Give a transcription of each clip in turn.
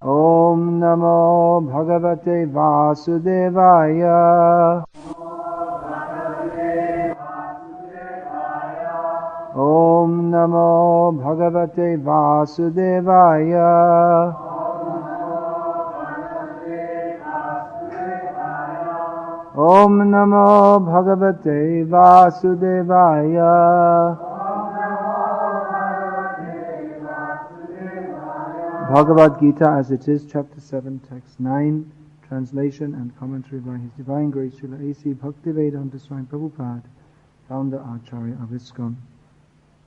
Om Namo Bhagavate Vasudevaya. Om Namo Bhagavate Vasudevaya. Om Namo Bhagavate Vasudevaya. Bhagavad-gita as it is, chapter 7, text 9, translation and commentary by His Divine Grace Srila A.C. Bhaktivedanta Swami Prabhupada, founder Acharya of ISKCON.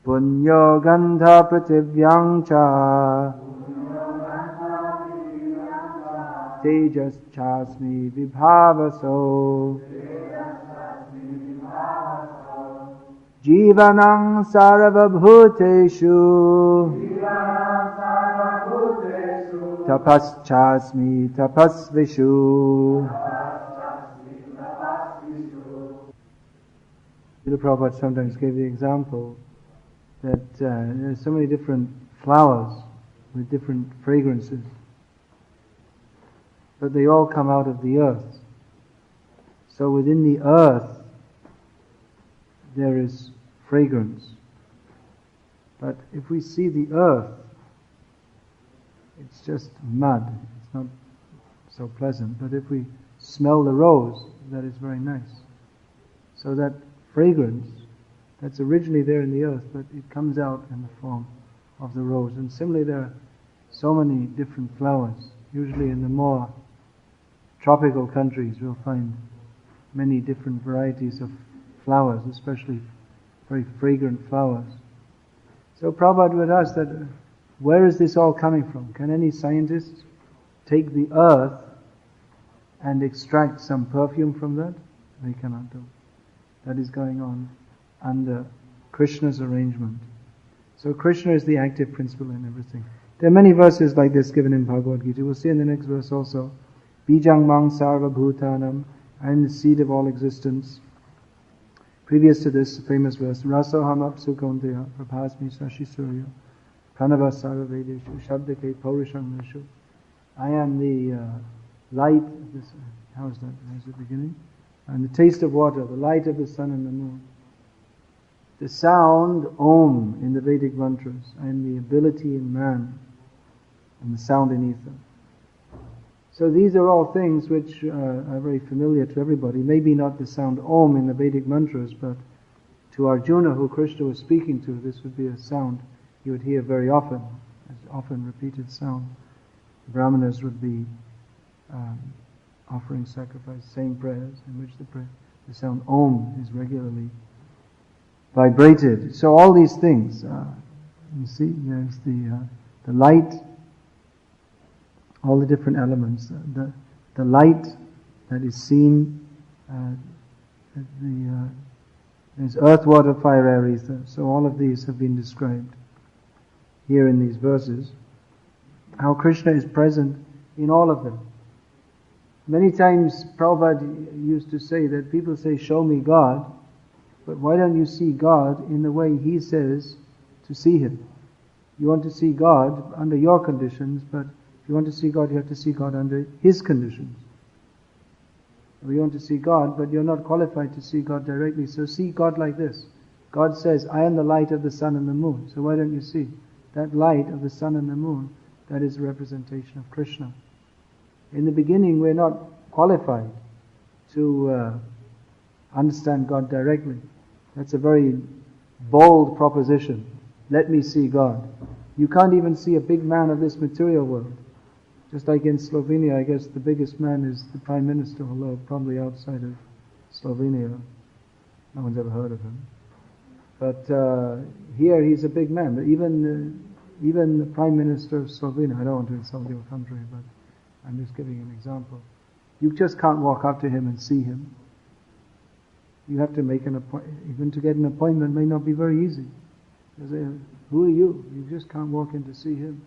Punyo gandha prativyang cha tejas chasmi vibhavaso jivanang sarvabhuteshu tapaschasmi tapasvishu. Srila Prabhupada sometimes gave the example that there are so many different flowers with different fragrances, but they all come out of the earth. So within the earth there is fragrance. But if we see the earth, it's just mud. It's not so pleasant. But if we smell the rose, that is very nice. So that fragrance, that's originally there in the earth, but it comes out in the form of the rose. And similarly, there are so many different flowers. Usually in the more tropical countries, we'll find many different varieties of flowers, especially very fragrant flowers. So Prabhupada would ask that, where is this all coming from? Can any scientist take the earth and extract some perfume from that? They cannot do. That is going on under Krishna's arrangement. So Krishna is the active principle in everything. There are many verses like this given in Bhagavad-gita. We'll see in the next verse also. Bijang mang sarva bhutanam, I am the seed of all existence. Previous to this famous verse, Rasoham apsu kaunteya prabhasmi sashi surya pranava sarva vedeshu shabdake paurisham neshu. I am the light of this. How is that? How's the beginning? And the taste of water, the light of the sun and the moon. The sound Om in the Vedic mantras, I am the ability in man, and the sound in ether. So these are all things which are very familiar to everybody. Maybe not the sound Om in the Vedic mantras, but to Arjuna, who Krishna was speaking to, this would be a sound you would hear very often, as often repeated sound. Brahmanas would be offering sacrifice, saying prayers, in which the sound Om is regularly vibrated. So all these things, you see, there's the light, all the different elements, the light that is seen, there's earth, water, fire, air, ether. So all of these have been described here in these verses. How Krishna is present in all of them. Many times Prabhupada used to say that people say, show me God, but why don't you see God in the way He says to see Him? You want to see God under your conditions, but if you want to see God, you have to see God under His conditions. You want to see God, but you're not qualified to see God directly, so see God like this. God says, I am the light of the sun and the moon. So why don't you see? That light of the sun and the moon, that is a representation of Krishna. In the beginning, we're not qualified to understand God directly. That's a very bold proposition. Let me see God. You can't even see a big man of this material world. Just like in Slovenia, I guess the biggest man is the Prime Minister, although probably outside of Slovenia, no one's ever heard of him. But here he's a big man. Even the Prime Minister of Slovenia, I don't want to insult your country, but I'm just giving an example. You just can't walk up to him and see him. You have to make an appointment. Even to get an appointment may not be very easy. You say, who are you? You just can't walk in to see him.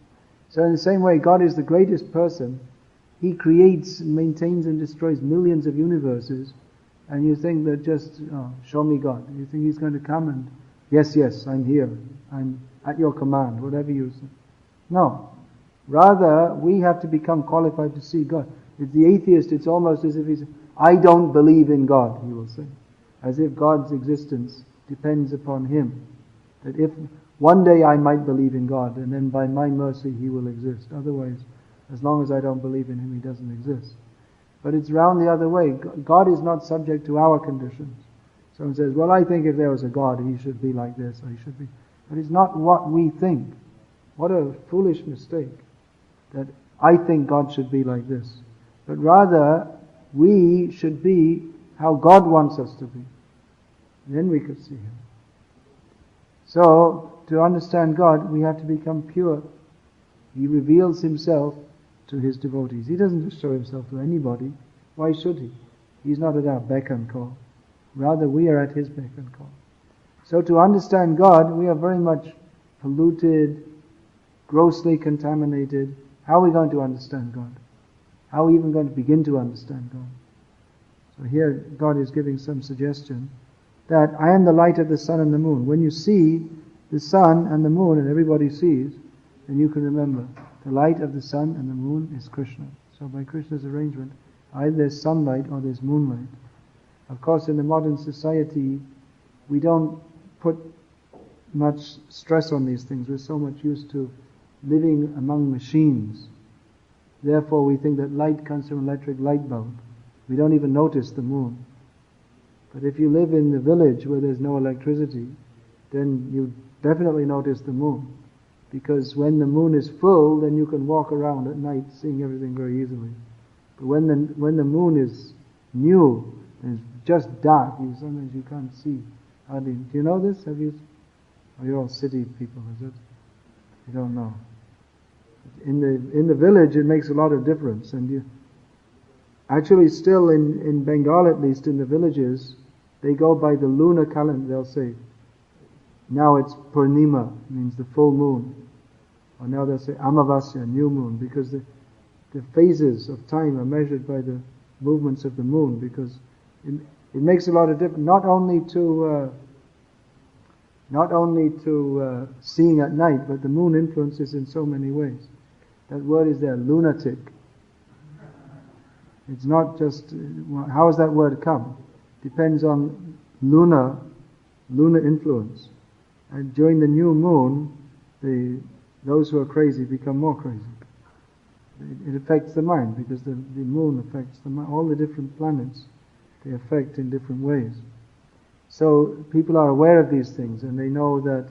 So in the same way, God is the greatest person. He creates, maintains and destroys millions of universes, and you think that just, show me God. You think He's going to come and, yes, I'm here. I'm at your command, whatever you say. No. Rather, we have to become qualified to see God. If the atheist, it's almost as if he's, I don't believe in God, he will say. As if God's existence depends upon him. That if one day I might believe in God, and then by my mercy he will exist. Otherwise, as long as I don't believe in him, he doesn't exist. But it's round the other way. God is not subject to our conditions. Someone says, well, I think if there was a God, he should be like this, or he should be. But it's not what we think. What a foolish mistake. That I think God should be like this. But rather, we should be how God wants us to be. Then we could see him. So, to understand God, we have to become pure. He reveals himself to his devotees. He doesn't just show himself to anybody. Why should he? He's not at our beck and call. Rather, we are at his beck and call. So to understand God, we are very much polluted, grossly contaminated. How are we going to understand God? How are we even going to begin to understand God? So here God is giving some suggestion that I am the light of the sun and the moon. When you see the sun and the moon, and everybody sees, then you can remember the light of the sun and the moon is Krishna. So by Krishna's arrangement, either there's sunlight or there's moonlight. Of course, in the modern society, we don't put much stress on these things. We're so much used to living among machines. Therefore, we think that light comes from an electric light bulb. We don't even notice the moon. But if you live in the village where there's no electricity, then you definitely notice the moon. Because when the moon is full, then you can walk around at night seeing everything very easily. But when the moon is new, and it's just dark, sometimes you can't see hardly. Do you know this? Have you? Oh, you're all city people, is it? You don't know. In the village, it makes a lot of difference. And you actually still in Bengal, at least in the villages, they go by the lunar calendar. They'll say, now it's Purnima, means the full moon. Or now they'll say Amavasya, new moon, because the phases of time are measured by the movements of the moon, because it makes a lot of difference, not only to seeing at night, but the moon influences in so many ways. That word is there, lunatic. It's not just, how has that word come? Depends on lunar influence. And during the new moon, those who are crazy become more crazy. It affects the mind, because the moon affects the mind. All the different planets, they affect in different ways. So people are aware of these things, and they know that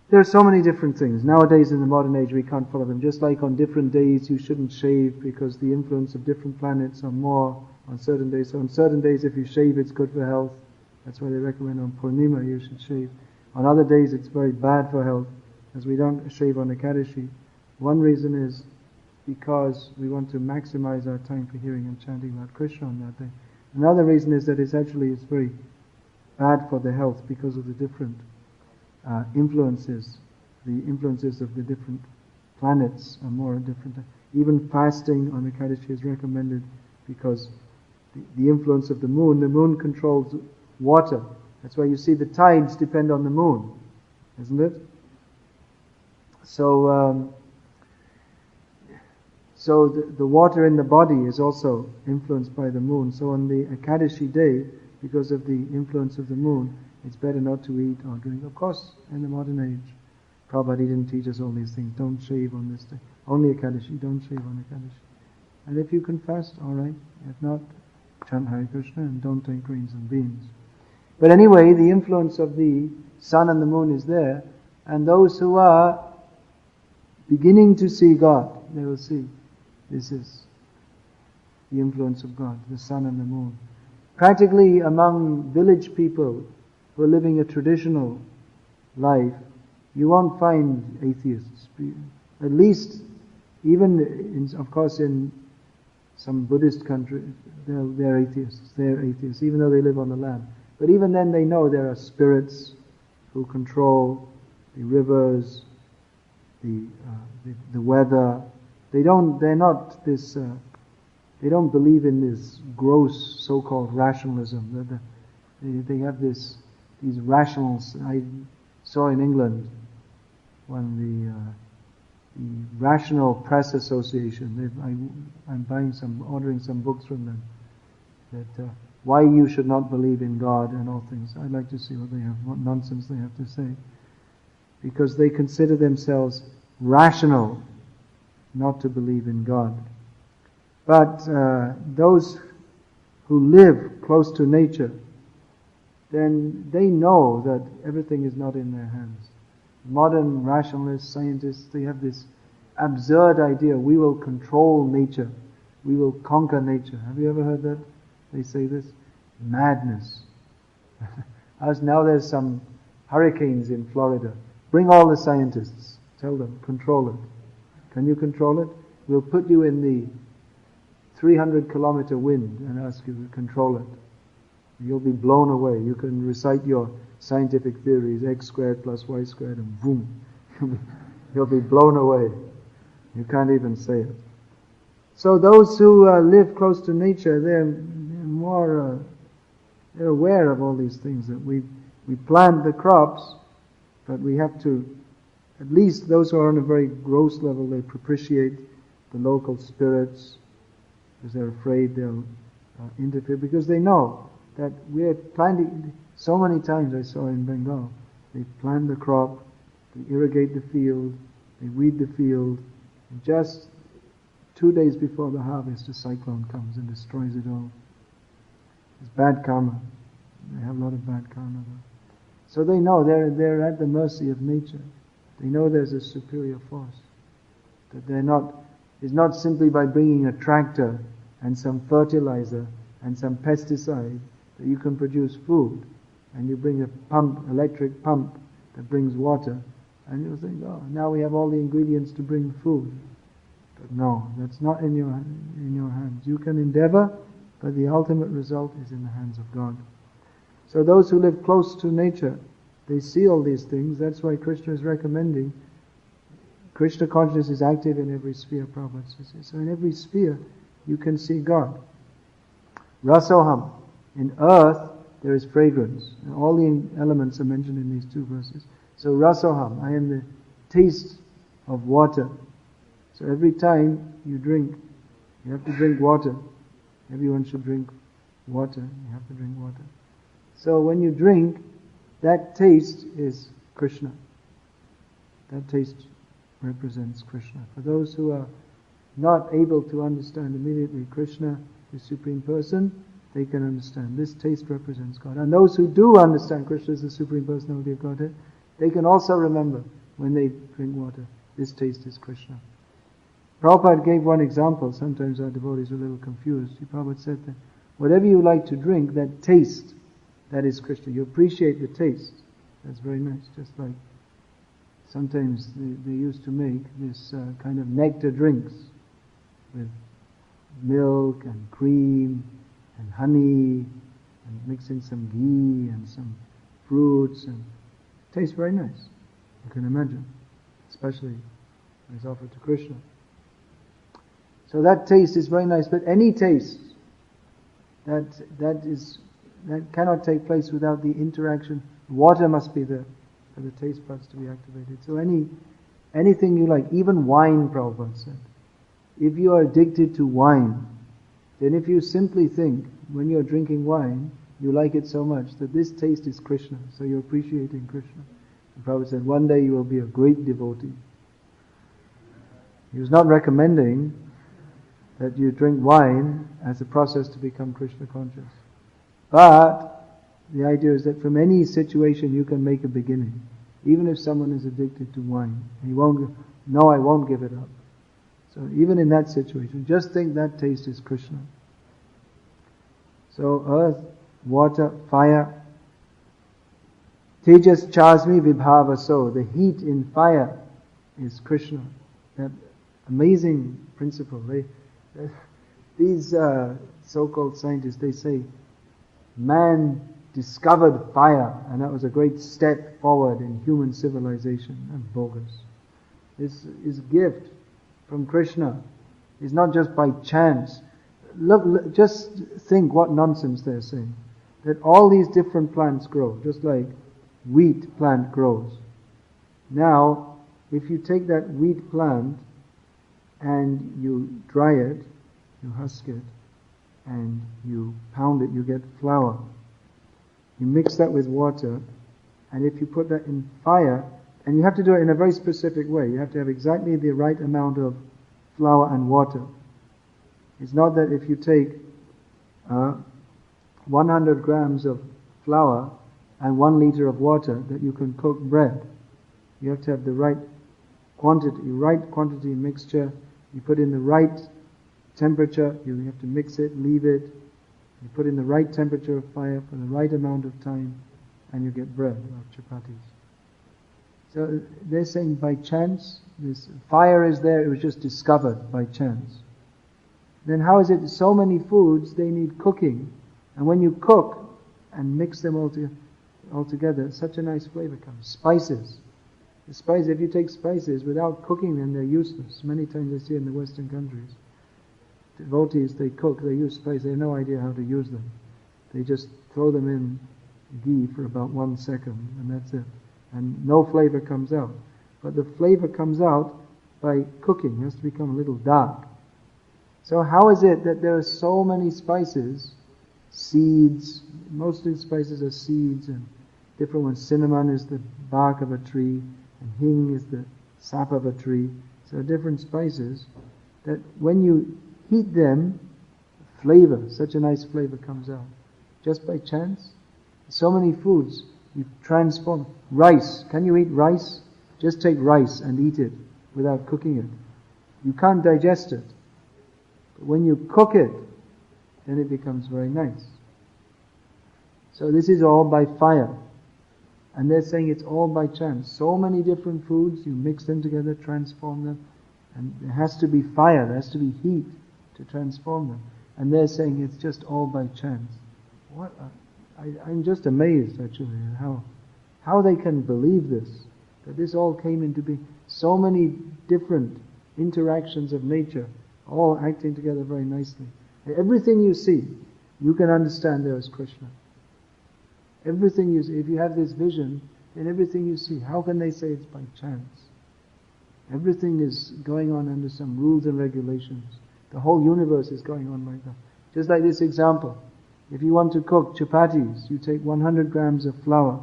there are so many different things. Nowadays in the modern age we can't follow them. Just like on different days you shouldn't shave because the influence of different planets are more on certain days. So on certain days if you shave it's good for health. That's why they recommend on Purnima you should shave. On other days it's very bad for health, as we don't shave on Ekadashi. One reason is because we want to maximize our time for hearing and chanting about Krishna on that day. Another reason is that it's very bad for the health because of the different influences. The influences of the different planets are more different. Even fasting on Ekadashi is recommended because the influence of the moon controls water. That's why you see the tides depend on the moon, isn't it? So the water in the body is also influenced by the moon. So on the Ekadashi day, because of the influence of the moon, it's better not to eat or drink. Of course, in the modern age, Prabhupada didn't teach us all these things. Don't shave on this day. Only Ekadashi, don't shave on Ekadashi. And if you can fast, alright. If not, chant Hare Krishna and don't take grains and beans. But anyway, the influence of the sun and the moon is there, and those who are beginning to see God, they will see this is the influence of God, the sun and the moon. Practically among village people who are living a traditional life, you won't find atheists. At least, even of course in some Buddhist countries, they're atheists. They're atheists, even though they live on the land. But even then they know there are spirits who control the rivers, the weather. They don't believe in this gross so-called rationalism. They have these rationals. I saw in England when the Rational Press Association. I'm ordering some books from them. That why you should not believe in God and all things. I'd like to see what nonsense they have to say. Because they consider themselves rational not to believe in God. But those who live close to nature, then they know that everything is not in their hands. Modern rationalists, scientists, they have this absurd idea, we will control nature, we will conquer nature. Have you ever heard that? They say this? Madness. As now there's some hurricanes in Florida. Bring all the scientists. Tell them, control it. Can you control it? We'll put you in the 300-kilometer wind and ask you to control it. You'll be blown away. You can recite your scientific theories, x squared plus y squared, and boom. You'll be blown away. You can't even say it. So those who live close to nature, they're more they're aware of all these things, that we plant the crops, but we have to, at least those who are on a very gross level, they propitiate the local spirits because they're afraid they'll interfere, because they know that we're planting. So many times I saw in Bengal, they plant the crop, they irrigate the field, they weed the field, and just 2 days before the harvest, a cyclone comes and destroys it all. It's bad karma. They have a lot of bad karma. So they know they're at the mercy of nature. They know there's a superior force. That it's not simply by bringing a tractor and some fertilizer and some pesticide that you can produce food. And you bring a electric pump that brings water, and you'll think, oh, now we have all the ingredients to bring food. But no, that's not in your hands. You can endeavor, but the ultimate result is in the hands of God. So those who live close to nature, they see all these things. That's why Krishna is recommending. Krishna consciousness is active in every sphere, Prabhupada says. So in every sphere, you can see God. Rasoham, in earth, there is fragrance. And all the elements are mentioned in these two verses. So rasoham, I am the taste of water. So every time you drink, you have to drink water. Everyone should drink water. You have to drink water. So when you drink, that taste is Krishna. That taste represents Krishna. For those who are not able to understand immediately Krishna, the Supreme Person, they can understand. This taste represents God. And those who do understand Krishna as the Supreme Personality of Godhead, they can also remember when they drink water, this taste is Krishna. Prabhupada gave one example. Sometimes our devotees are a little confused. Prabhupada said that whatever you like to drink, that taste, that is Krishna. You appreciate the taste. That's very nice. Just like sometimes they used to make this kind of nectar drinks with milk and cream and honey, and mix in some ghee and some fruits, and it tastes very nice. You can imagine, especially when it's offered to Krishna. So that taste is very nice, but any taste that cannot take place without the interaction. Water must be there for the taste buds to be activated. So anything you like, even wine, Prabhupada said. If you are addicted to wine, then if you simply think, when you're drinking wine, you like it so much that this taste is Krishna, so you're appreciating Krishna. And Prabhupada said, one day you will be a great devotee. He was not recommending that you drink wine as a process to become Krishna conscious. But the idea is that from any situation you can make a beginning. Even if someone is addicted to wine, he won't, no, I won't give it up. So even in that situation, just think that taste is Krishna. So earth, water, fire. Tejas chasmi vibhavaso. The heat in fire is Krishna. That amazing principle. These so-called scientists, they say, man discovered fire, and that was a great step forward in human civilization. And bogus. This is gift from Krishna. It's not just by chance. Look, just think what nonsense they're saying. That all these different plants grow, just like wheat plant grows. Now, if you take that wheat plant and you dry it, you husk it, and you pound it, you get flour. You mix that with water, and if you put that in fire, and you have to do it in a very specific way, you have to have exactly the right amount of flour and water. It's not that if you take 100 grams of flour and 1 liter of water that you can cook bread. You have to have the right quantity mixture. You put in the right temperature, you have to mix it, leave it. You put in the right temperature of fire for the right amount of time, and you get bread, like chapatis. So they're saying by chance, this fire is there, it was just discovered by chance. Then how is it so many foods, they need cooking, and when you cook and mix them all together, such a nice flavor comes. Spices. The spices, if you take spices, without cooking them, they're useless. Many times I see in the Western countries, devotees, they cook, they use spices, they have no idea how to use them. They just throw them in ghee for about 1 second, and that's it. And no flavor comes out. But the flavor comes out by cooking. It has to become a little dark. So how is it that there are so many spices, seeds, most of the spices are seeds and different ones. Cinnamon is the bark of a tree, and hing is the sap of a tree. So different spices that when you heat them, flavor, such a nice flavor comes out. Just by chance. So many foods, you transform. Rice, can you eat rice? Just take rice and eat it without cooking it. You can't digest it. But when you cook it, then it becomes very nice. So this is all by fire. And they're saying it's all by chance. So many different foods, you mix them together, transform them, and there has to be fire, there has to be heat to transform them. And they're saying it's just all by chance. I'm just amazed actually at how they can believe this, that this all came into being. So many different interactions of nature, all acting together very nicely. Everything you see, you can understand there is Krishna. Everything you see, if you have this vision, then everything you see, how can they say it's by chance? Everything is going on under some rules and regulations. The whole universe is going on like that. Just like this example. If you want to cook chapatis, you take 100 grams of flour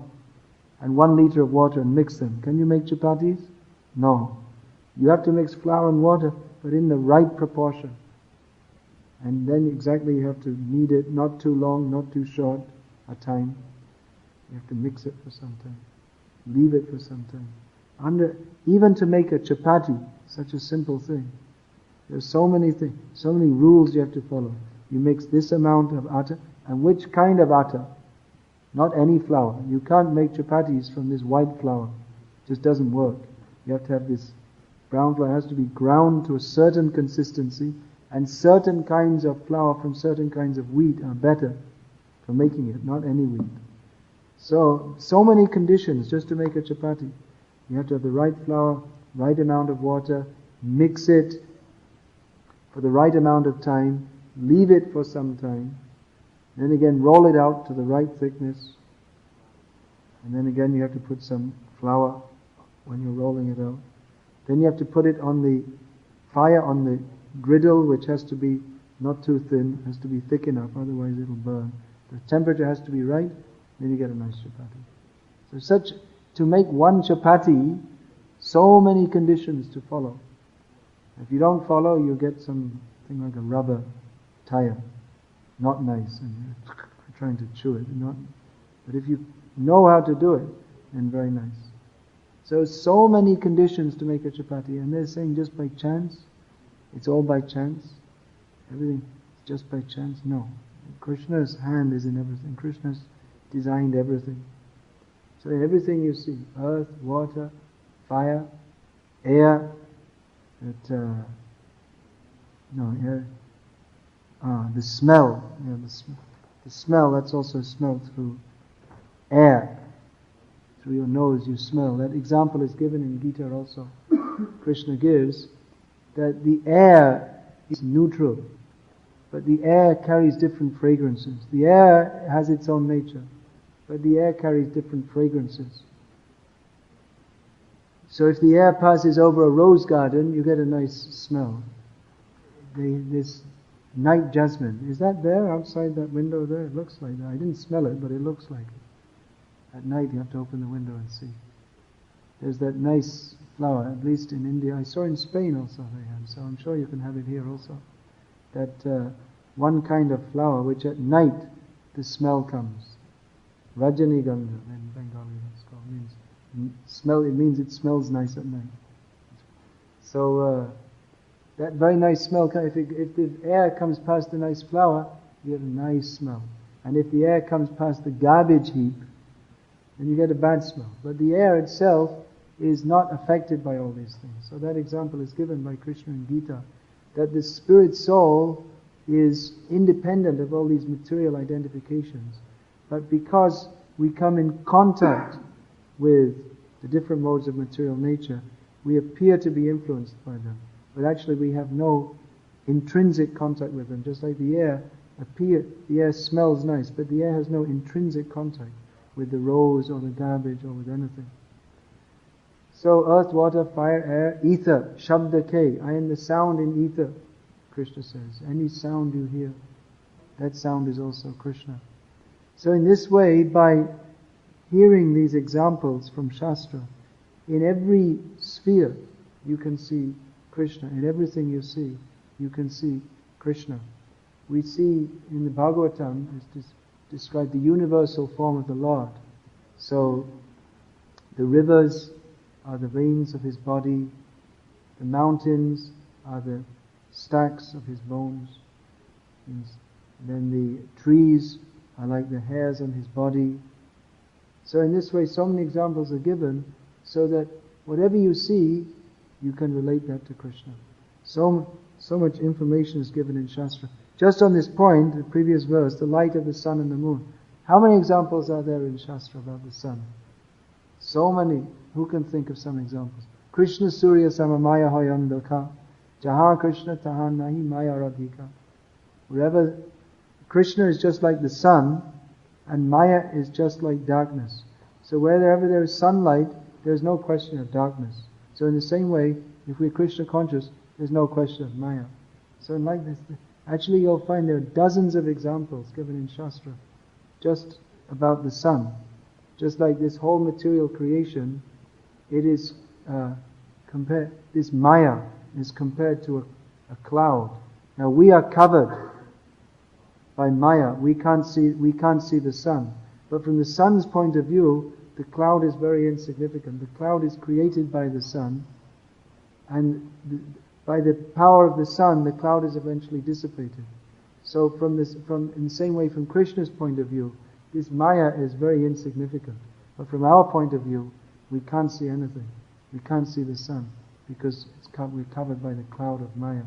and 1 liter of water and mix them. Can you make chapatis? No. You have to mix flour and water, but in the right proportion. And then exactly you have to knead it, not too long, not too short a time. You have to mix it for some time. Leave it for some time. Even to make a chapati, such a simple thing. There's so many things, so many rules you have to follow. You mix this amount of atta, and which kind of atta? Not any flour. You can't make chapatis from this white flour. It just doesn't work. You have to have this brown flour. It has to be ground to a certain consistency, and certain kinds of flour from certain kinds of wheat are better for making it, not any wheat. So many conditions just to make a chapati. You have to have the right flour, right amount of water, mix it for the right amount of time, leave it for some time, then again roll it out to the right thickness, and then again you have to put some flour when you're rolling it out. Then you have to put it on the fire, on the griddle, which has to be not too thin, has to be thick enough, otherwise it'll burn. The temperature has to be right, then you get a nice chapati. So to make one chapati, so many conditions to follow. If you don't follow, you get something like a rubber tire. Not nice, and you're trying to chew it. But if you know how to do it, then very nice. So many conditions to make a chapati, and they're saying just by chance, it's all by chance. Everything is just by chance. No. Krishna's hand is in everything. Krishna's designed everything. So in everything you see, earth, water, fire, air, the smell. The smell, that's also smelled through air. Through your nose you smell. That example is given in Gita also. Krishna gives that the air is neutral, but the air carries different fragrances. The air has its own nature, but the air carries different fragrances. So if the air passes over a rose garden, you get a nice smell. This night jasmine, is that there outside that window there? It looks like that. I didn't smell it, but it looks like it. At night you have to open the window and see. There's that nice flower, at least in India. I saw in Spain also they have, so I'm sure you can have it here also. That one kind of flower which at night the smell comes. Rajanigandha in Bengali it's called. It means it smells nice at night. So that very nice smell, if the air comes past the nice flower, you get a nice smell. And if the air comes past the garbage heap, then you get a bad smell. But the air itself is not affected by all these things. So that example is given by Krishna in Gita, that the spirit soul is independent of all these material identifications. But because we come in contact with the different modes of material nature, we appear to be influenced by them. But actually we have no intrinsic contact with them. Just like the air smells nice, but the air has no intrinsic contact with the rose or the garbage or with anything. So earth, water, fire, air, ether, shabda ke, I am the sound in ether, Krishna says. Any sound you hear, that sound is also Krishna. So in this way, by hearing these examples from Shastra, in every sphere you can see Krishna. In everything you see, you can see Krishna. We see in the Bhagavatam, it's described the universal form of the Lord. So the rivers are the veins of his body, the mountains are the stacks of his bones, and then the trees are like the hairs on his body. So in this way, so many examples are given so that whatever you see, you can relate that to Krishna. So much information is given in Shastra. Just on this point, the previous verse, the light of the sun and the moon. How many examples are there in Shastra about the sun? So many. Who can think of some examples? Krishna Surya Samamaya Hoyandaka. Jaha Krishna Tahan Nahi Maya Radhika. Wherever Krishna is just like the sun, and Maya is just like darkness. So wherever there is sunlight, there is no question of darkness. So in the same way, if we're Krishna conscious, there's no question of Maya. So like this, actually you'll find there are dozens of examples given in Shastra just about the sun. Just like this whole material creation, it is this Maya is compared to a cloud. Now we are covered by Maya. We can't see the sun. But from the sun's point of view, the cloud is very insignificant. The cloud is created by the sun, and by the power of the sun, the cloud is eventually dissipated. So in the same way, from Krishna's point of view, this Maya is very insignificant. But from our point of view, we can't see anything. We can't see the sun because we're covered by the cloud of Maya.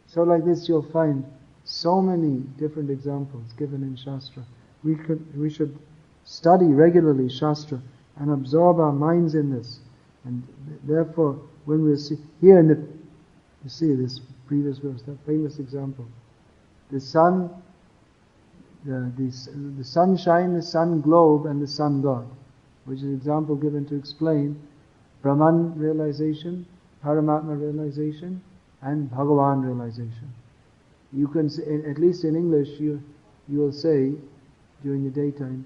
So like this, you'll find so many different examples given in Shastra. We should study regularly Shastra and absorb our minds in this. And therefore, when we see here you see this previous verse, that famous example, the sun, the sunshine, the sun globe, and the sun god, which is an example given to explain Brahman realization, Paramatma realization, and Bhagavan realization. You can say, at least in English, you will say during the daytime,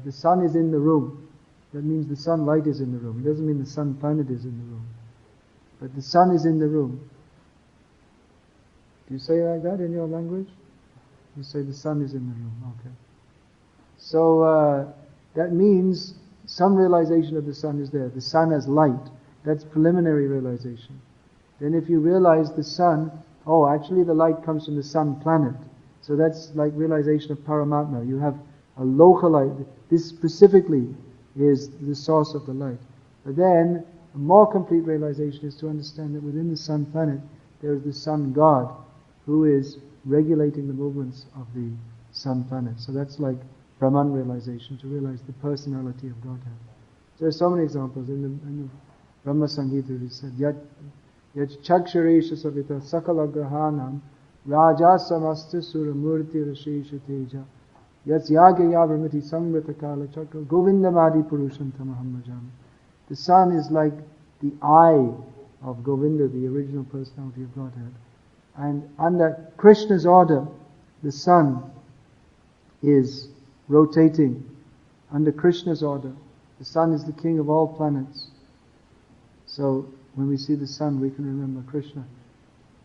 the sun is in the room. That means the sunlight is in the room. It doesn't mean the sun planet is in the room. But the sun is in the room. Do you say like that in your language? You say the sun is in the room. Okay. So that means some realization of the sun is there. The sun as light. That's preliminary realization. Then if you realize the sun, actually the light comes from the sun planet. So that's like realization of Paramatma. You have a local light. This specifically is the source of the light. But then, a more complete realization is to understand that within the sun planet, there is the sun god, who is regulating the movements of the sun planet. So that's like Brahman realization, to realize the personality of Godhead. So there are so many examples. In the Brahma Samhita it said, Yat chaksharesha savita sakala grahanam raja samasta sura murti rashesha teja yats yaga yavramiti samvrita kala chakra govindamadi purusham tamaham bhajami. The sun is like the eye of Govinda, the original personality of Godhead. And under Krishna's order, the sun is rotating. Under Krishna's order, the sun is the king of all planets. So when we see the sun, we can remember Krishna.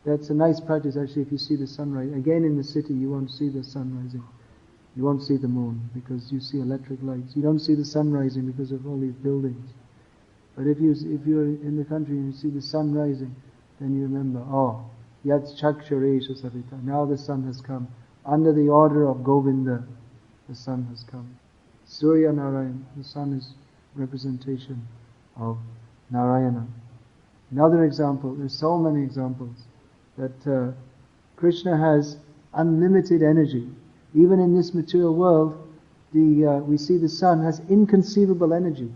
That's a nice practice actually. If you see the sunrise, again in the city you won't see the sun rising. You won't see the moon because you see electric lights. You don't see the sun rising because of all these buildings. But if you're in the country and you see the sun rising, then you remember, oh, yat chaksharesha savita. Now the sun has come. Under the order of Govinda, the sun has come. Surya Narayan, the sun is representation of Narayana. Another example, there's so many examples, that Krishna has unlimited energy. Even in this material world, we see the sun has inconceivable energy.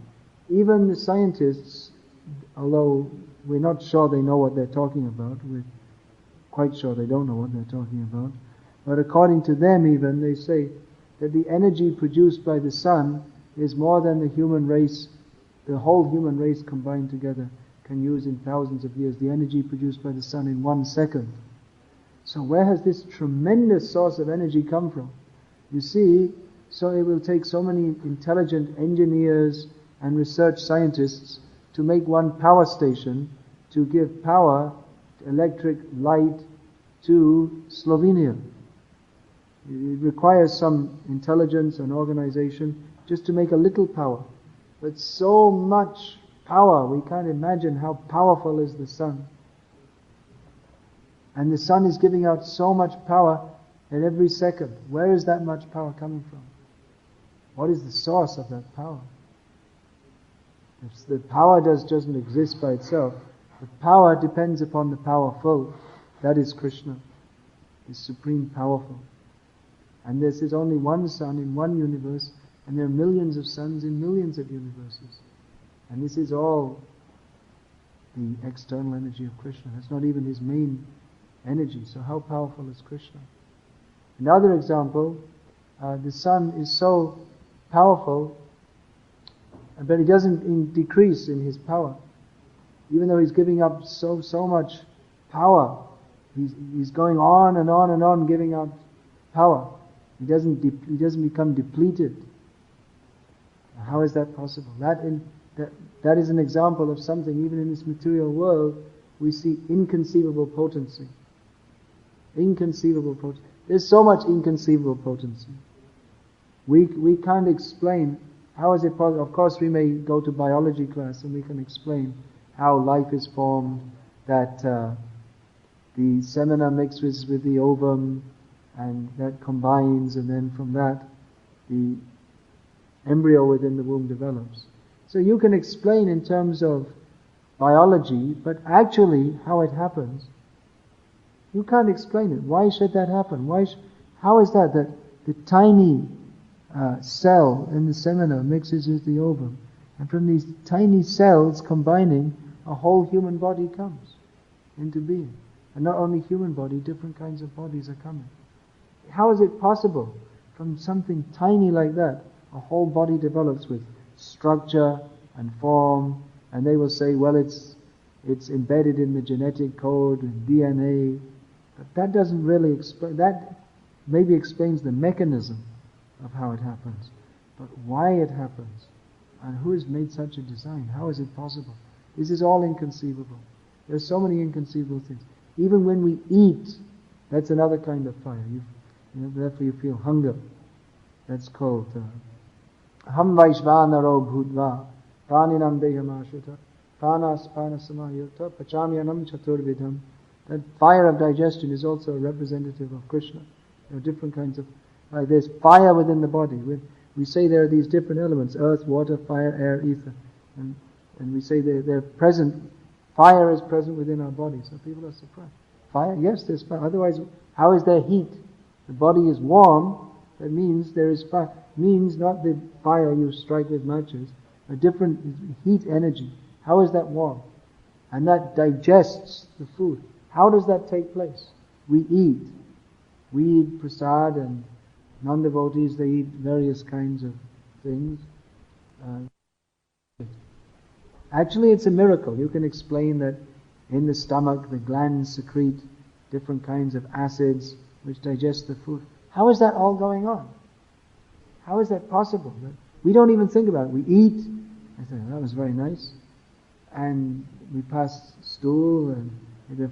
Even the scientists, although we're not sure they know what they're talking about, we're quite sure they don't know what they're talking about, but according to them even, they say that the energy produced by the sun is more than the human race, the whole human race combined together can use in thousands of years. The energy produced by the sun in 1 second. So where has this tremendous source of energy come from? You see, so it will take so many intelligent engineers and research scientists to make one power station to give power, electric light to Slovenia. It requires some intelligence and organization just to make a little power. But so much power, we can't imagine how powerful is the sun. And the sun is giving out so much power at every second. Where is that much power coming from? What is the source of that power? If the power doesn't exist by itself, the power depends upon the powerful. That is Krishna, the supreme powerful. And this is only one sun in one universe, and there are millions of suns in millions of universes. And this is all the external energy of Krishna. That's not even his main energy. So how powerful is Krishna? Another example, the sun is so powerful, but he doesn't decrease in his power. Even though he's giving up so much power, he's going on and on and on giving up power. He doesn't become depleted. How is that possible? That is an example of something. Even in this material world, we see inconceivable potency. Inconceivable potency. There's so much inconceivable potency. We can't explain. How is it possible? Of course, we may go to biology class and we can explain how life is formed, that the semina mixes with the ovum, and that combines, and then from that, the embryo within the womb develops. So you can explain in terms of biology, but actually how it happens, you can't explain it. Why should that happen? How is that the tiny cell in the semina mixes with the ovum, and from these tiny cells combining, a whole human body comes into being. And not only human body, different kinds of bodies are coming. How is it possible? From something tiny like that, a whole body develops with structure and form, and they will say, well, it's embedded in the genetic code and DNA. But that doesn't really explain. That maybe explains the mechanism of how it happens, but why it happens, and who has made such a design? How is it possible? This is all inconceivable. There's so many inconceivable things. Even when we eat, that's another kind of fire. Therefore you feel hunger. That's called Ham Vaishvanaro Bhudva Praninam Dehamashita Panas Panasamayutta Pachamyanam Chaturvidham. That fire of digestion is also a representative of Krishna. There are different kinds of there's fire within the body. We say there are these different elements: earth, water, fire, air, ether. And we say they're present. Fire is present within our body. So people are surprised. Fire? Yes, there's fire. Otherwise, how is there heat? The body is warm. That means there is fire. Means not the fire you strike with matches. A different heat energy. How is that warm? And that digests the food. How does that take place? We eat. We eat prasad, and non-devotees, they eat various kinds of things. Actually, it's a miracle. You can explain that in the stomach the glands secrete different kinds of acids which digest the food. How is that all going on? How is that possible? We don't even think about it. We eat. I think that was very nice. And we pass stool, and the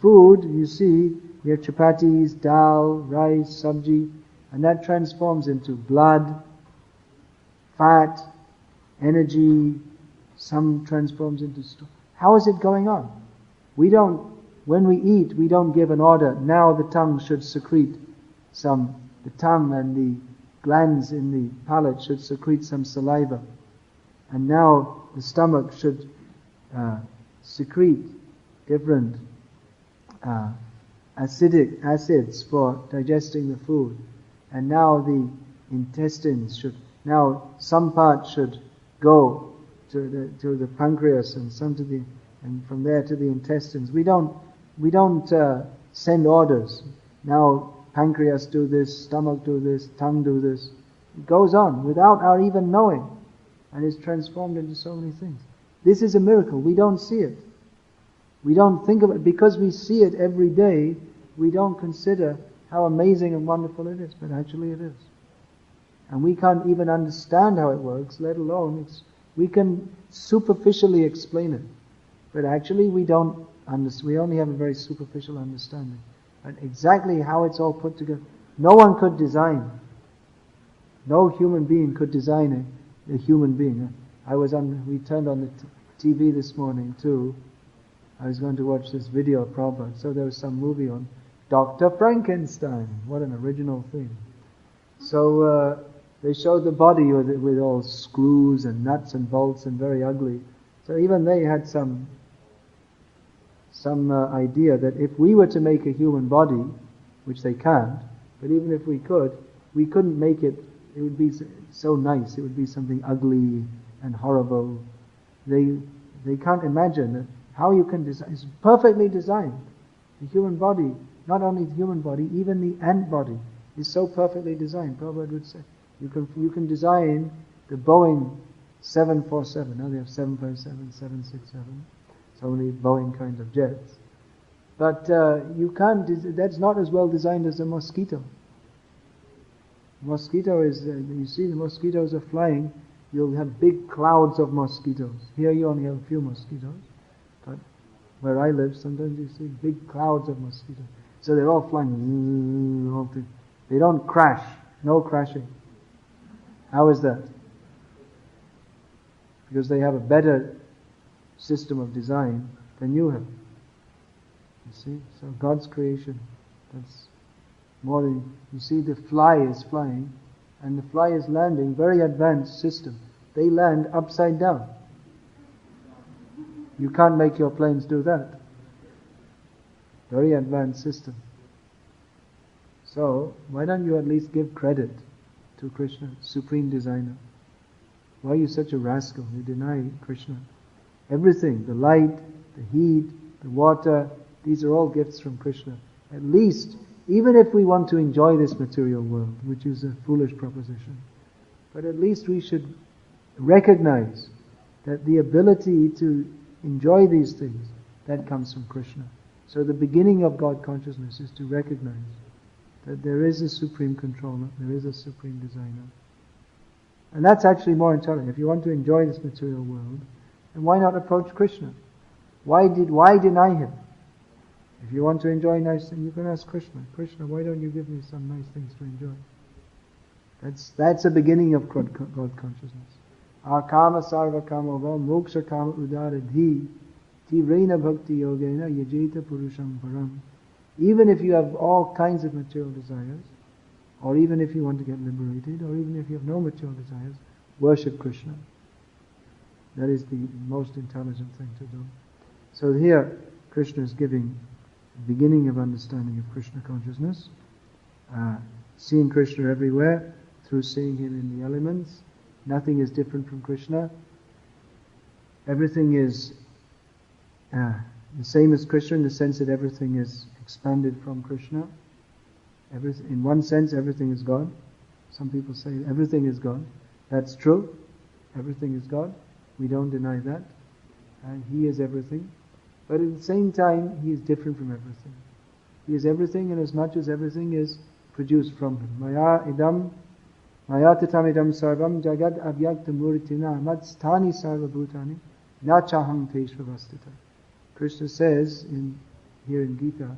food, you see, we have chapatis, dal, rice, sabji, and that transforms into blood, fat, energy, some transforms into stool. How is it going on? When we eat, we don't give an order, now the tongue should secrete the tongue and the glands in the palate should secrete some saliva. And now the stomach should secrete different acidic acids for digesting the food. And now the intestines now some part should go to the pancreas and and from there to the intestines. We don't send orders. Now pancreas do this, stomach do this, tongue do this. It goes on without our even knowing, and is transformed into so many things. This is a miracle. We don't see it. We don't think of it. Because we see it every day, we don't consider how amazing and wonderful it is. But actually it is. And we can't even understand how it works, let alone we can superficially explain it. But actually we don't understand. We only have a very superficial understanding. And exactly how it's all put together. No one could design. No human being could design a human being. We turned on the TV this morning too. I was going to watch this video of Prabhupada. So there was some movie on Dr. Frankenstein. What an original thing. So they showed the body with all screws and nuts and bolts and very ugly. So even they had some idea that if we were to make a human body, which they can't, but even if we could, we couldn't make it. It would be so nice. It would be something ugly and horrible. They can't imagine that how you can design. It's perfectly designed. The human body, not only the human body, even the ant body is so perfectly designed. Prabhupada would say, you can design the Boeing 747. Now they have 757, 767. So many Boeing kind of jets. But you can't. That's not as well designed as a mosquito. Mosquito is, you see the mosquitoes are flying, you'll have big clouds of mosquitoes. Here you only have a few mosquitoes, but where I live sometimes you see big clouds of mosquitoes. So they're all flying, they don't crash, no crashing. How is that? Because they have a better system of design than you have. You see? So God's creation, that's more than, you see the fly is flying and the fly is landing, very advanced system. They land upside down. You can't make your planes do that. Very advanced system. So, why don't you at least give credit to Krishna, Supreme Designer? Why are you such a rascal? You deny Krishna. Everything, the light, the heat, the water, these are all gifts from Krishna. At least, even if we want to enjoy this material world, which is a foolish proposition, but at least we should recognize that the ability to enjoy these things, that comes from Krishna. So the beginning of God consciousness is to recognize that there is a supreme controller, there is a supreme designer. And that's actually more intelligent. If you want to enjoy this material world, then why not approach Krishna? Why deny him? If you want to enjoy nice things, you can ask Krishna. Krishna, why don't you give me some nice things to enjoy? That's the beginning of God consciousness. Akama sarva kama va moksha kama udara dhi tivrena bhakti yogena yajeta purusham param. Even if you have all kinds of material desires, or even if you want to get liberated, or even if you have no material desires, worship Krishna. That is the most intelligent thing to do. So here, Krishna is giving the beginning of understanding of Krishna consciousness, seeing Krishna everywhere, through seeing him in the elements. Nothing is different from Krishna. Everything is the same as Krishna in the sense that everything is expanded from Krishna. In one sense, everything is God. Some people say everything is God. That's true. Everything is God. We don't deny that. He is everything. But at the same time, He is different from everything. He is everything in as much as everything is produced from Him. Maya tatam idam sarvam jagad avyakta muritina matsthani sarva bhutani nachaham teshvavastita. Krishna says here in Gita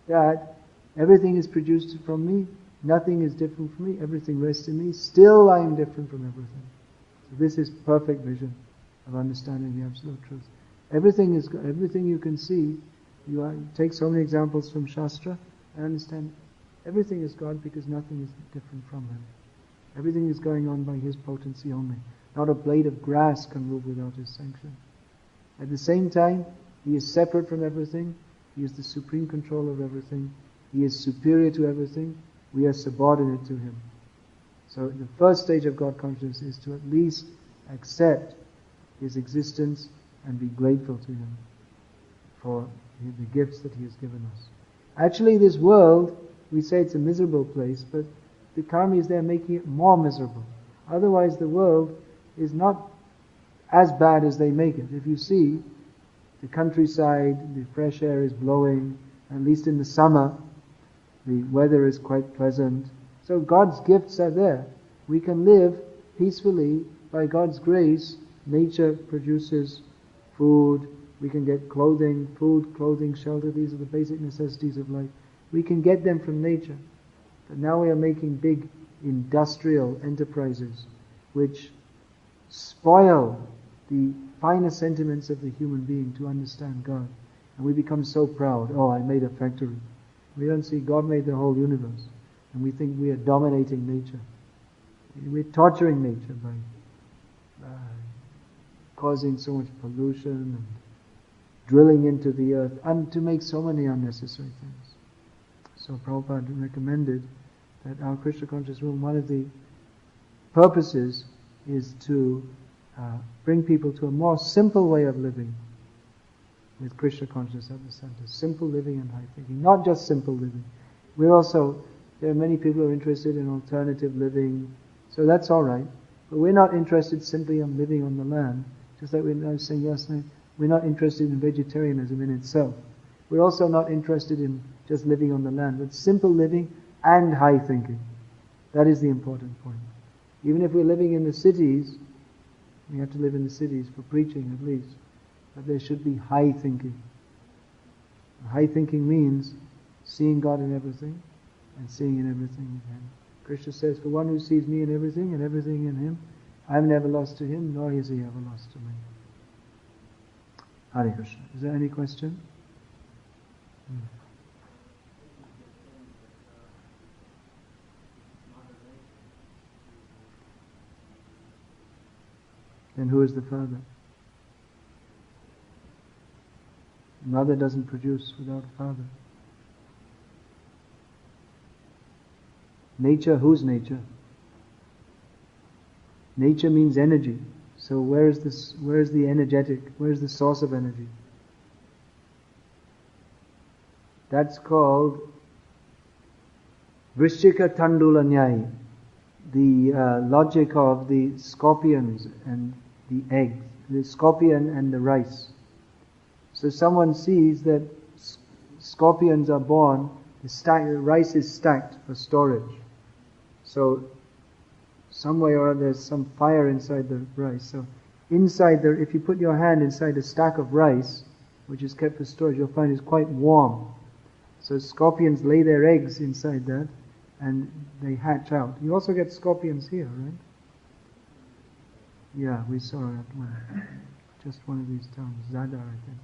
that everything is produced from me, nothing is different from me, everything rests in me, still I am different from everything. So this is perfect vision of understanding the absolute truth. Everything you can see. You take so many examples from Shastra and understand everything is God because nothing is different from Him. Everything is going on by His potency only. Not a blade of grass can move without His sanction. At the same time, He is separate from everything. He is the supreme controller of everything. He is superior to everything. We are subordinate to Him. So the first stage of God consciousness is to at least accept His existence and be grateful to Him for the gifts that He has given us. Actually, this world, we say it's a miserable place, but the karma is there making it more miserable. Otherwise, the world is not as bad as they make it. If you see, the countryside, the fresh air is blowing, at least in the summer, the weather is quite pleasant. So God's gifts are there. We can live peacefully by God's grace. Nature produces food. We can get clothing, food, clothing, shelter. These are the basic necessities of life. We can get them from nature. But now we are making big industrial enterprises which spoil the finer sentiments of the human being to understand God. And we become so proud. Oh, I made a factory. We don't see God made the whole universe. And we think we are dominating nature. We're torturing nature by causing so much pollution and drilling into the earth, and to make so many unnecessary things. So Prabhupada recommended that our Krishna conscious room, one of the purposes is to bring people to a more simple way of living with Krishna consciousness at the center. Simple living and high thinking. Not just simple living. There are many people who are interested in alternative living, so that's alright. But we're not interested simply in living on the land. Just like I was saying yesterday, we're not interested in vegetarianism in itself. We're also not interested in just living on the land, but simple living and high thinking. That is the important point. Even if we're living in the cities, we have to live in the cities for preaching at least, but there should be high thinking. High thinking means seeing God in everything and seeing in everything in Him. Krishna says, for one who sees me in everything and everything in Him, I am never lost to him, nor is he ever lost to me. Hare Krishna. Is there any question? Then who is the father? Mother doesn't produce without a father. Nature, whose nature? Nature means energy. So where is the energetic? Where is the source of energy? That's called Vrishchika Tandula Nyai, the logic of the scorpions and the eggs, the scorpion and the rice. So someone sees that scorpions are born, the rice is stacked for storage. So some way or other there's some fire inside the rice. So if you put your hand inside a stack of rice, which is kept for storage, you'll find it's quite warm. So scorpions lay their eggs inside that and they hatch out. You also get scorpions here, right? Yeah, we saw it at just one of these towns, Zadar, I think.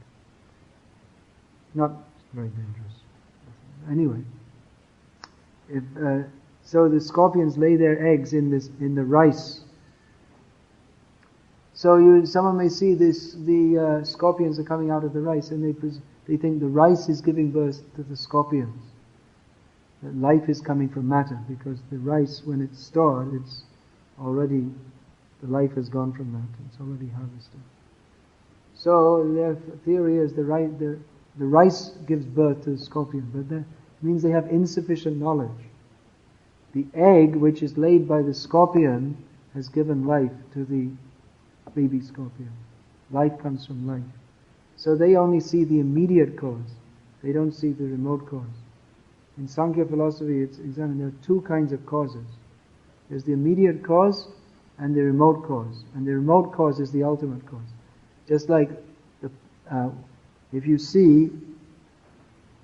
Not very dangerous. Anyway, so the scorpions lay their eggs in the rice. So someone may see the scorpions are coming out of the rice, and they think the rice is giving birth to the scorpions. That life is coming from matter, because the rice, when it's stored, it's already, the life has gone from that. It's already harvested. So their theory is the rice gives birth to the scorpion, but that means they have insufficient knowledge. The egg, which is laid by the scorpion, has given life to the baby scorpion. Life comes from life. So they only see the immediate cause. They don't see the remote cause. In Sankhya philosophy, it's examined. There are two kinds of causes. There's the immediate cause and the remote cause. And the remote cause is the ultimate cause. Just like if you see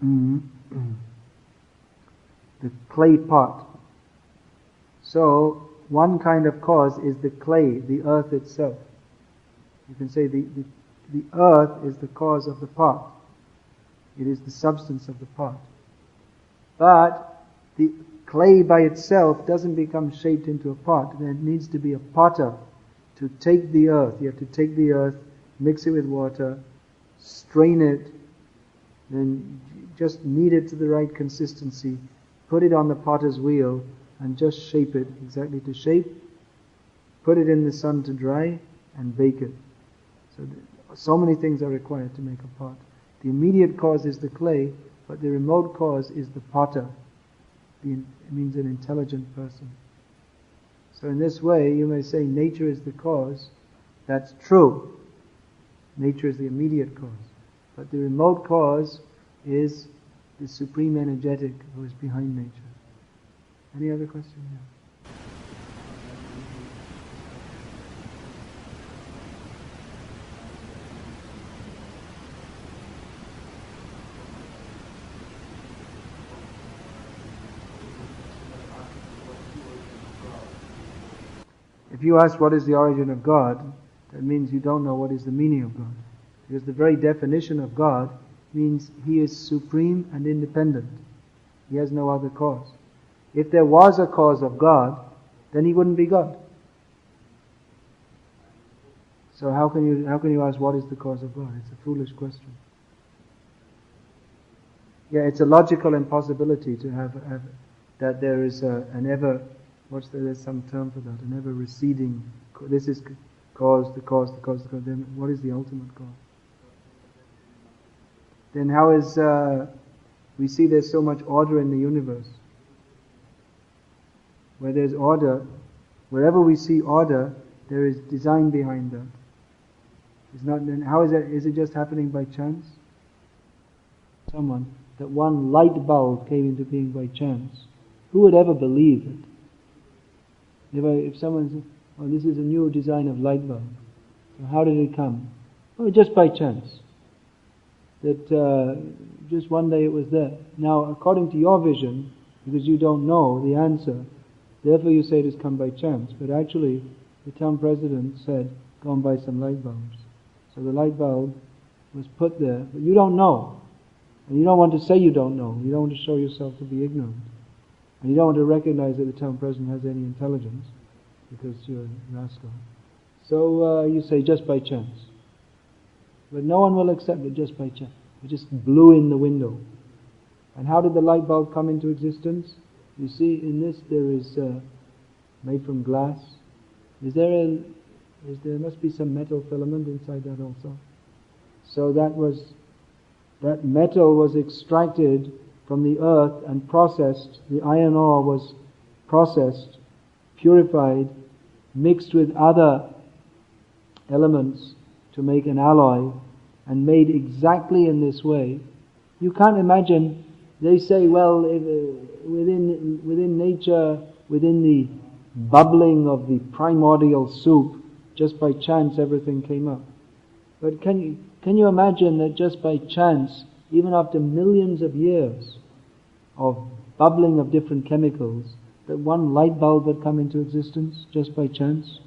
the clay pot. So one kind of cause is the clay, the earth itself. You can say the earth is the cause of the pot. It is the substance of the pot. But the clay by itself doesn't become shaped into a pot. There needs to be a potter to take the earth. You have to take the earth, mix it with water, strain it, then just knead it to the right consistency, put it on the potter's wheel, and just shape it exactly to shape, put it in the sun to dry, and bake it. So many things are required to make a pot. The immediate cause is the clay, but the remote cause is the potter. It means an intelligent person. So in this way, you may say nature is the cause. That's true. Nature is the immediate cause. But the remote cause is the supreme energetic who is behind nature. Any other question? Yeah. If you ask what is the origin of God, that means you don't know what is the meaning of God. Because the very definition of God means He is supreme and independent. He has no other cause. If there was a cause of God, then He wouldn't be God. So how can you ask what is the cause of God? It's a foolish question. Yeah, it's a logical impossibility to have that there is an ever, there's some term for that, an ever receding, this is cause, the cause, then what is the ultimate cause? Then how is, we see there's so much order in the universe. Where there's order, wherever we see order, there is design behind that. It's not, then how is that, is it just happening by chance? That one light bulb came into being by chance. Who would ever believe it? If someone says, oh, this is a new design of light bulb. So how did it come? Oh, just by chance. That just one day it was there. Now, according to your vision, because you don't know the answer, therefore you say it has come by chance. But actually, the town president said, go and buy some light bulbs. So the light bulb was put there, but you don't know. And you don't want to say you don't know. You don't want to show yourself to be ignorant. And you don't want to recognize that the town president has any intelligence, because you're a rascal. So you say, just by chance. But no one will accept it just by chance. It just blew in the window. And how did the light bulb come into existence? You see, in this there is made from glass. There must be some metal filament inside that also. So that metal was extracted from the earth and processed. The iron ore was processed, purified, mixed with other elements to make an alloy, and made exactly in this way. You can't imagine. They say, well, within nature, within the bubbling of the primordial soup, just by chance everything came up. But can you imagine that just by chance, even after millions of years of bubbling of different chemicals, that one light bulb would come into existence just by chance?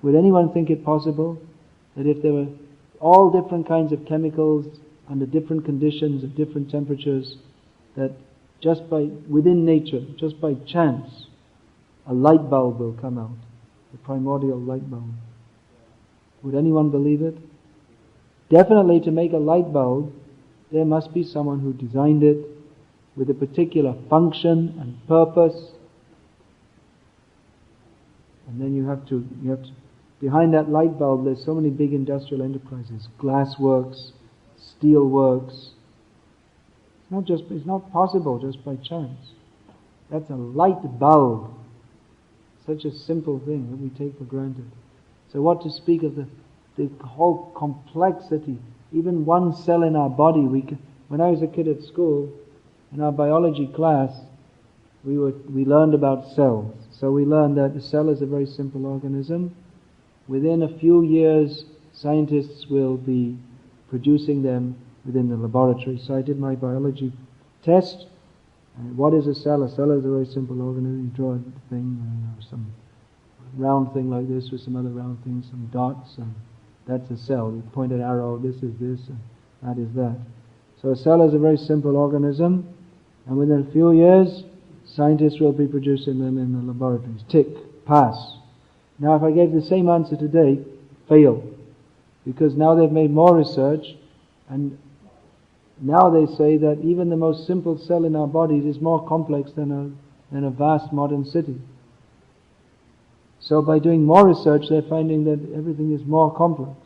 Would anyone think it possible that if there were all different kinds of chemicals under different conditions at different temperatures, that just within nature, just by chance, a light bulb will come out, the primordial light bulb? Would anyone believe it? Definitely, to make a light bulb, there must be someone who designed it with a particular function and purpose. And then you have to, behind that light bulb, there's so many big industrial enterprises, glass works, steel works. It's not possible just by chance. That's a light bulb. Such a simple thing that we take for granted. So what to speak of the whole complexity. Even one cell in our body, when I was a kid at school, in our biology class, we learned about cells. So we learned that the cell is a very simple organism. Within a few years, scientists will be producing them within the laboratory. So I did my biology test. And what is a cell? A cell is a very simple organism. You draw a thing, some round thing like this with some other round things, some dots, and that's a cell. You point an arrow, this is this, and that is that. So a cell is a very simple organism, and within a few years, scientists will be producing them in the laboratories. Tick, pass. Now if I gave the same answer today, fail. Because now they've made more research, and now they say that even the most simple cell in our bodies is more complex than a vast modern city. So by doing more research, they're finding that everything is more complex.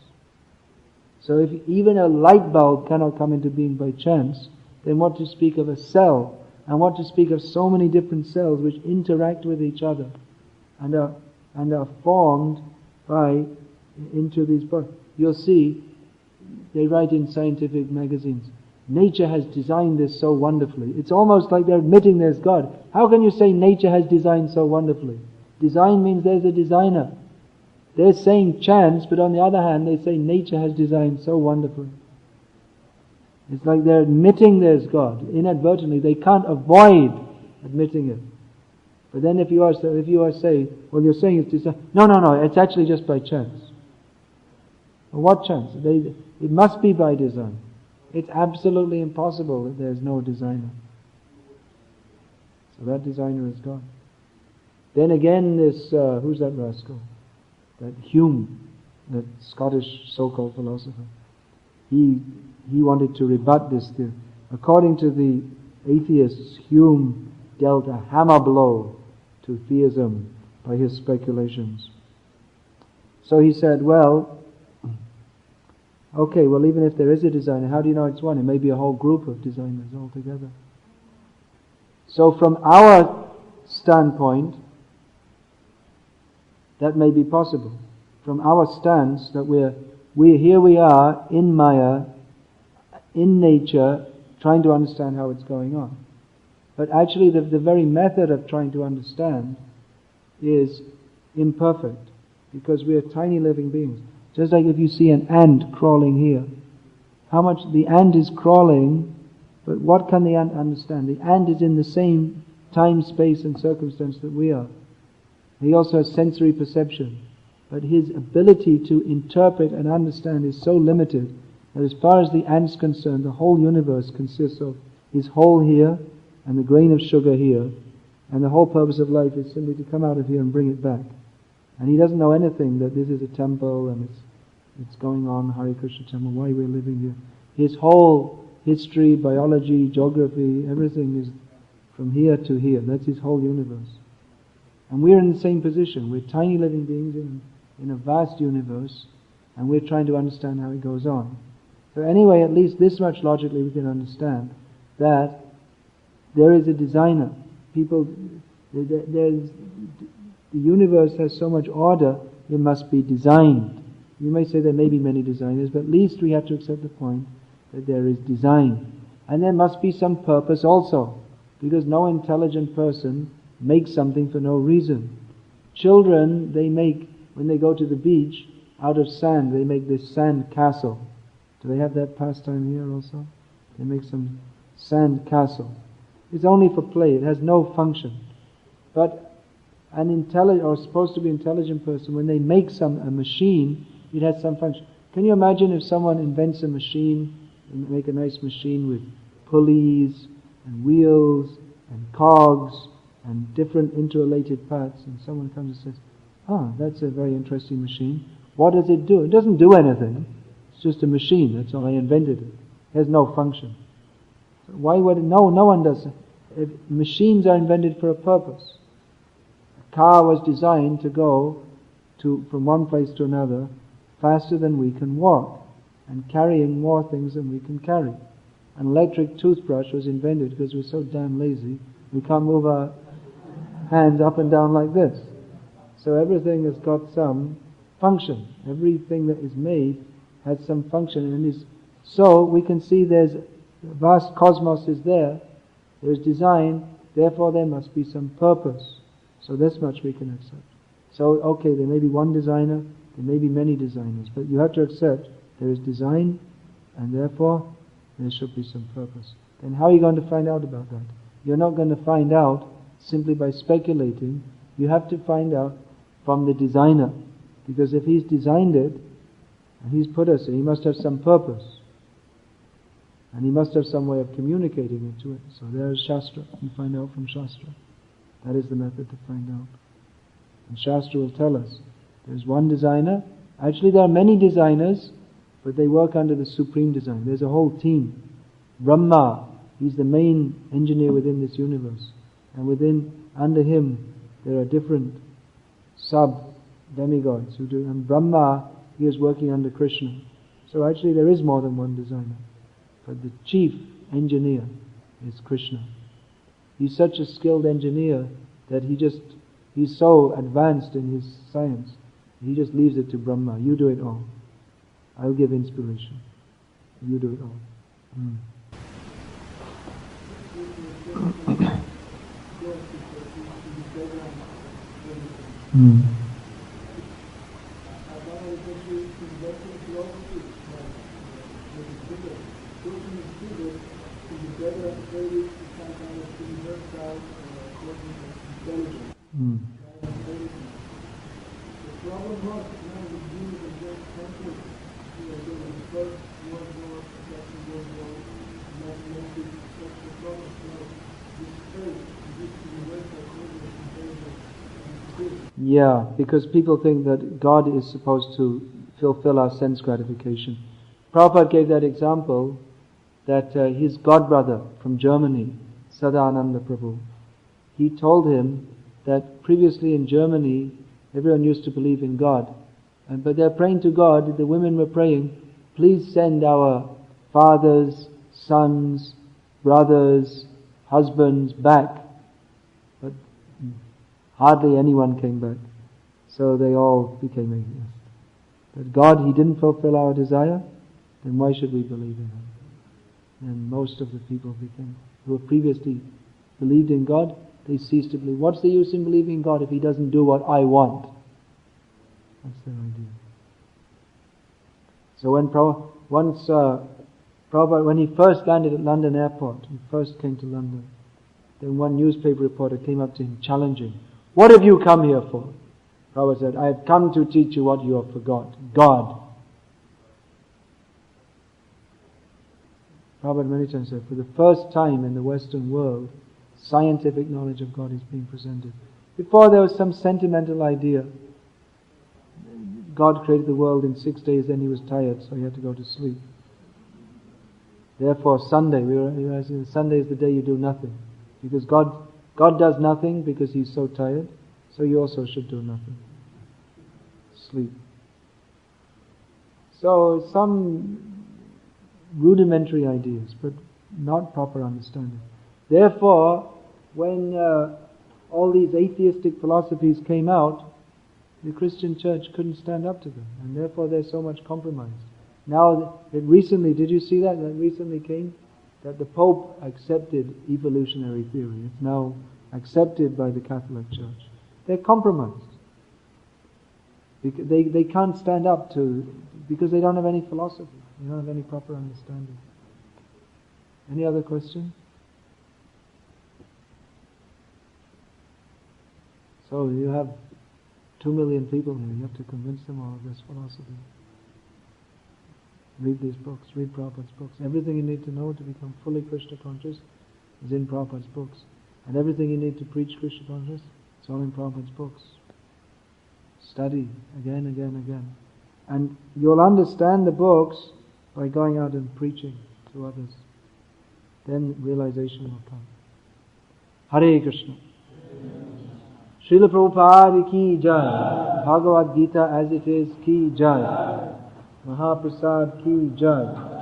So if even a light bulb cannot come into being by chance, then what to speak of a cell, and what to speak of so many different cells which interact with each other and are formed into these bodies. You'll see, they write in scientific magazines, nature has designed this so wonderfully. It's almost like they're admitting there's God. How can you say nature has designed so wonderfully? Design means there's a designer. They're saying chance, but on the other hand, they say nature has designed so wonderfully. It's like they're admitting there's God. Inadvertently, they can't avoid admitting it. But then if you are saying, well, you're saying it's design. No, it's actually just by chance. Well, what chance? It must be by design. It's absolutely impossible that there's no designer. So that designer is God. Then again, this, who's that rascal? That Hume, that Scottish so-called philosopher. He wanted to rebut this theory. According to the atheists, Hume dealt a hammer blow to theism by his speculations. So he said, well, okay, well even if there is a designer, how do you know it's one? It may be a whole group of designers altogether. So from our standpoint, that may be possible. From our stance, that we are in Maya, in nature, trying to understand how it's going on. But actually the very method of trying to understand is imperfect, because we are tiny living beings. Just like if you see an ant crawling here, how much the ant is crawling, but what can the ant understand? The ant is in the same time, space and circumstance that we are. He also has sensory perception, but his ability to interpret and understand is so limited that as far as the ant's concerned, the whole universe consists of his hole here and the grain of sugar here, and the whole purpose of life is simply to come out of here and bring it back. And he doesn't know anything that this is a temple and it's going on, Hare Krishna temple, why we're living here. His whole history, biology, geography, everything is from here to here. That's his whole universe. And we're in the same position. We're tiny living beings in a vast universe, and we're trying to understand how it goes on. So anyway, at least this much logically we can understand, that there is a designer. The universe has so much order, it must be designed. You may say there may be many designers, but at least we have to accept the point that there is design. And there must be some purpose also, because no intelligent person makes something for no reason. Children, when they go to the beach, out of sand, they make this sand castle. Do they have that pastime here also? They make some sand castle. It's only for play, it has no function. But an intelligent, or supposed to be intelligent person, when they make a machine, it has some function. Can you imagine if someone invents a machine, and make a nice machine with pulleys, and wheels, and cogs, and different interrelated parts, and someone comes and says, that's a very interesting machine. What does it do? It doesn't do anything. It's just a machine, that's all. I invented it. It has no function. So why would it? No one does it. If machines are invented for a purpose. A car was designed to go from one place to another faster than we can walk, and carrying more things than we can carry. An electric toothbrush was invented because we're so damn lazy, we can't move our hands up and down like this. So everything has got some function. Everything that is made has some function, and so we can see there's vast cosmos is there is design, therefore there must be some purpose. So this much we can accept. So okay, there may be one designer, there may be many designers, but you have to accept there is design, and therefore there should be some purpose. Then how are you going to find out about that? You're not going to find out simply by speculating. You have to find out from the designer. Because if he's designed it, and he's put us in, he must have some purpose. And he must have some way of communicating it to it. So there is Shastra. You find out from Shastra. That is the method to find out. And Shastra will tell us. There's one designer. Actually there are many designers, but they work under the supreme design. There's a whole team. Brahma, he's the main engineer within this universe. And under him, there are different sub-demigods who do. And Brahma, he is working under Krishna. So actually there is more than one designer. But the chief engineer is Krishna. He's such a skilled engineer that he's so advanced in his science, he just leaves it to Brahma. You do it all. I'll give inspiration. You do it all. Yeah, because people think that God is supposed to fulfill our sense gratification. Prabhupada gave that example that his godbrother from Germany, Sadananda Prabhu, he told him that previously in Germany everyone used to believe in God, but they're praying to God, the women were praying, please send our fathers, sons, brothers, husbands back. But hardly anyone came back. So they all became atheists. But God, He didn't fulfill our desire, then why should we believe in Him? And most of the people who have previously believed in God, they ceased to believe. What's the use in believing in God if He doesn't do what I want? That's their idea. So when he first landed at London airport, he first came to London, then one newspaper reporter came up to him challenging, what have you come here for? Prabhupada said, I have come to teach you what you have forgot, God. Prabhupada many times said, for the first time in the Western world, scientific knowledge of God is being presented. Before there was some sentimental idea. God created the world in 6 days, then He was tired, so He had to go to sleep. Therefore, Sunday is the day you do nothing. Because God does nothing because He's so tired, so you also should do nothing. Sleep. So, some rudimentary ideas, but not proper understanding. Therefore, when all these atheistic philosophies came out, the Christian church couldn't stand up to them, and therefore there's so much compromise. Now, did you see that? That recently came? That the Pope accepted evolutionary theory. It's now accepted by the Catholic Church. They're compromised. They can't stand up because they don't have any philosophy. They don't have any proper understanding. Any other question? So you have 2 million people here. You have to convince them all of this philosophy. Read these books. Read Prabhupada's books. Everything you need to know to become fully Krishna conscious is in Prabhupada's books. And everything you need to preach Krishna conscious, it's all in Prabhupada's books. Study again, again, again. And you'll understand the books by going out and preaching to others. Then realization will come. Hare Krishna. Srila Prabhupada ki jai. Bhagavad-gita as it is ki jai. Mahaprasad ki jai.